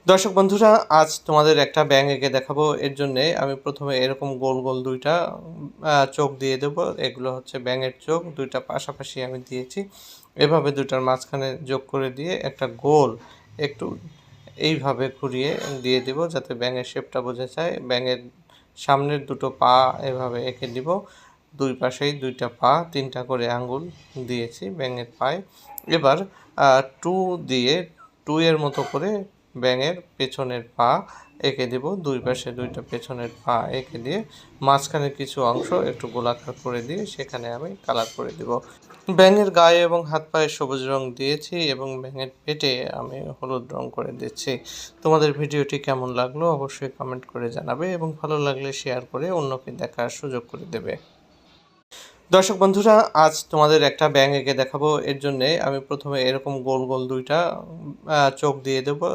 দর্শক বন্ধুরা, আজ তোমাদের একটা ব্যাঙ এঁকে দেখাবো। এর জন্যে আমি প্রথমে এরকম গোল, গোল ২ টা চোখ দিয়ে দেবো। এগুলো হচ্ছে ব্যাঙের চোখ। ২ টা পাশাপাশি আমি দিয়েছি। এভাবে ২ টার মাঝখানে যোগ করে দিয়ে একটা গোল একটু এইভাবে ঘুরিয়ে দিয়ে দিব যাতে ব্যাঙের শেপটা বোঝা যায়। ব্যাঙের সামনের ২ টো পা এভাবে এঁকে দিব। ২ পাশেই ২ টা পা, ৩ টা করে আঙ্গুল দিয়েছি ব্যাঙের পায়ে। এবার টু দিয়ে 2 এর মতো করে ব্যাঙের পেছনের পা এঁকে দেব। ২ পাশে ২ টা পেছনের পা এঁকে দিয়ে মাঝখানে কিছু অংশ একটু গোলাকার করে দিয়ে সেখানে আমি কালার করে দেব। ব্যাঙের গায়ে এবং হাত পায়ে সবুজ রং দিয়েছি এবং ব্যাঙের পেটে আমি হলুদ রং করে দিচ্ছি। তোমাদের ভিডিওটি কেমন লাগলো অবশ্যই কমেন্ট করে জানাবে এবং ভালো লাগলে শেয়ার করে অন্যকে দেখার সুযোগ করে দেবে। দর্শক বন্ধুরা, আজ তোমাদের একটা ব্যাঙ এঁকে দেখাবো। এর জন্যে আমি প্রথমে এরকম গোল, গোল ২ টা চোখ দিয়ে দেবো।